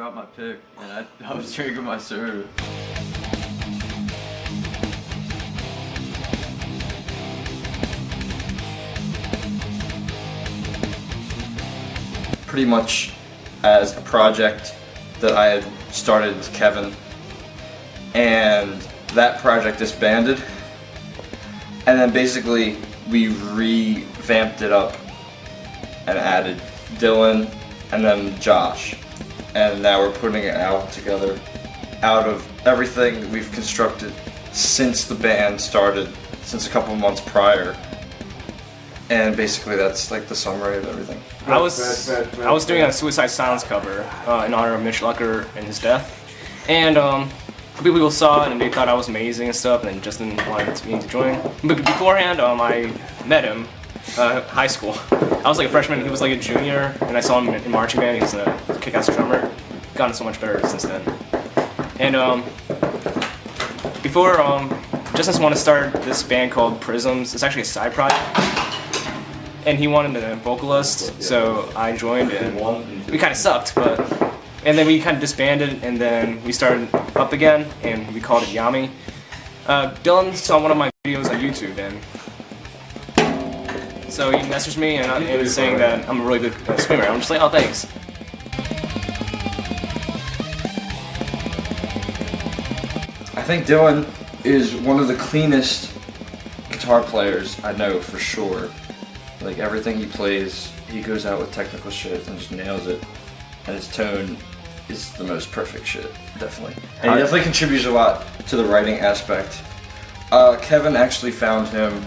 forgot my pick, and I was drinking my soda. Pretty much as a project that I had started with Kevin, and that project disbanded, and then basically we revamped it up and added Dylan and then Josh, and now we're putting it out together out of everything that we've constructed since the band started, since a couple of months prior. And basically that's like the summary of everything. I was doing a Suicide Silence cover in honor of Mitch Lucker and his death, and a couple people saw it and they thought I was amazing and stuff, and then Justin wanted me to join. But beforehand, I met him high school. I was like a freshman, he was like a junior, and I saw him in marching band. He was a kick-ass drummer. Gotten so much better since then. And before Justin wanted to start this band called Prisms. It's actually a side project. And he wanted a vocalist, so I joined, and we kind of sucked, and then we kind of disbanded, and then we started up again, and we called it Yami. Dylan saw one of my videos on YouTube, and so he messaged me and saying that I'm a really good screamer. I'm just like, oh, thanks. I think Dylan is one of the cleanest guitar players I know for sure. Like everything he plays, he goes out with technical shit and just nails it. And his tone is the most perfect shit, definitely. And he definitely contributes a lot to the writing aspect. Kevin actually found him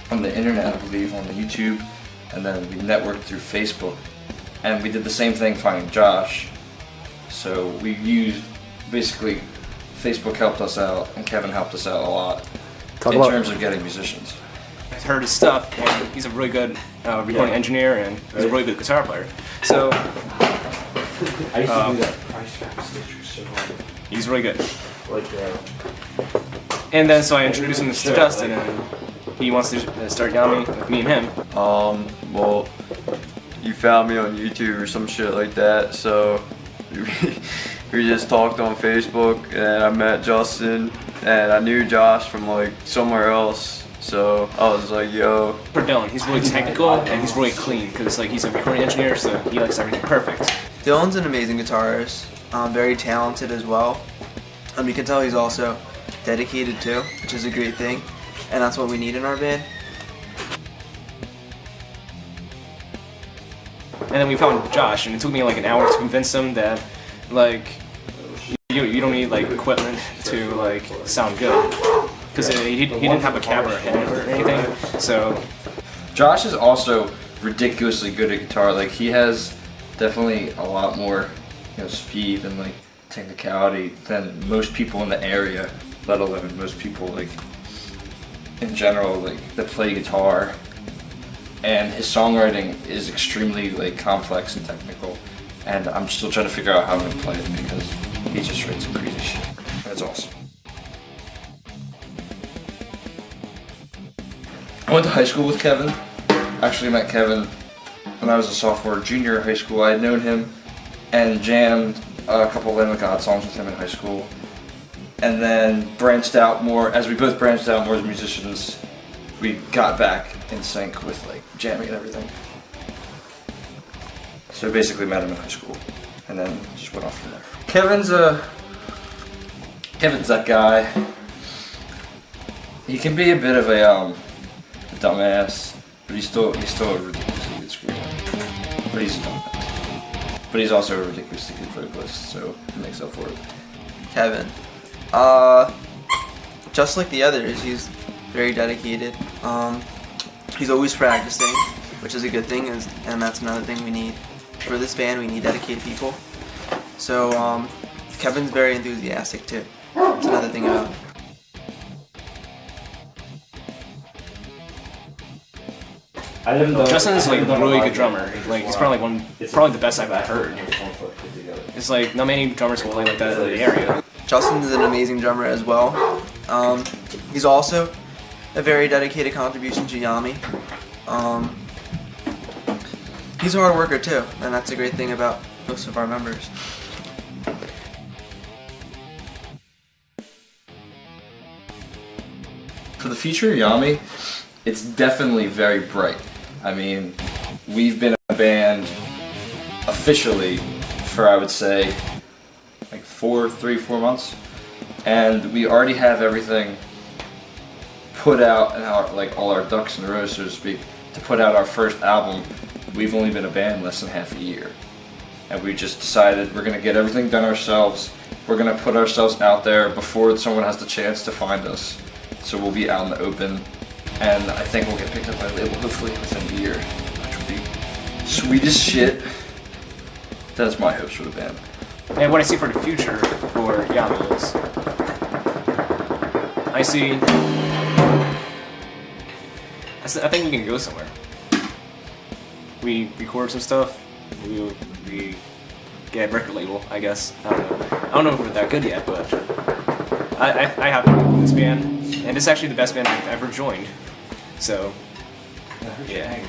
on the internet, I believe, on the YouTube, and then we networked through Facebook. And we did the same thing finding Josh. So we used, basically, Facebook helped us out and Kevin helped us out a lot in terms of getting musicians. I've heard his stuff, and he's a really good recording engineer, and he's a really good guitar player. So he's really good. And then so I introduced him to Justin, and he wants to start Yami with me and him. Well, you found me on YouTube or some shit like that, so we just talked on Facebook, and I met Justin, and I knew Josh from like somewhere else. So I was like, yo. For Dylan, he's really technical and he's really clean because like he's a recording engineer, so he likes everything perfect. Dylan's an amazing guitarist, very talented as well. You can tell he's also dedicated too, which is a great thing, and that's what we need in our band. And then we found Josh, and it took me like an hour to convince him that like you don't need like equipment to like sound good. Because he didn't have a cab or a head or anything, so. Josh is also ridiculously good at guitar. Like he has definitely a lot more, speed and like technicality than most people in the area, let alone most people like in general like that play guitar. And his songwriting is extremely like complex and technical, and I'm still trying to figure out how I'm gonna play it because he just writes some crazy shit. And it's awesome. I went to high school with Kevin. Actually met Kevin when I was a sophomore, junior high school. I had known him and jammed a couple of Lamb of God songs with him in high school. And then branched out more, as we both branched out more as musicians, we got back in sync with like jamming and everything. So basically met him in high school and then just went off from there. Kevin's that guy. He can be a bit of a dumbass, but he's still a ridiculously good screamer. But he's a dumbass. But he's also a ridiculously good vocalist, so it makes up for it. Kevin, just like the others, he's very dedicated. He's always practicing, which is a good thing, and that's another thing we need. For this band, we need dedicated people. So Kevin's very enthusiastic too. That's another thing about him. Justin's like a really good drummer. Like he's probably the best I've ever heard. It's like not many drummers can play like that in the area. Justin's an amazing drummer as well. He's also a very dedicated contribution to Yami. He's a hard worker too, and that's a great thing about most of our members. For the future of Yami, it's definitely very bright. I mean, we've been a band officially for, I would say, like 4 months, and we already have everything put out and like all our ducks in a row, so to speak, to put out our first album. We've only been a band less than half a year, and we just decided we're gonna get everything done ourselves. We're gonna put ourselves out there before someone has the chance to find us. So we'll be out in the open, and I think we'll get picked up by a label hopefully within a year, which will be sweet as shit. That's my hopes for the band. And what I see for the future for Yami is, I think we can go somewhere. We record some stuff, we get a record label, I guess. I don't know if we're that good yet, but I have fun with this band, and it's actually the best band I've ever joined. So, yeah.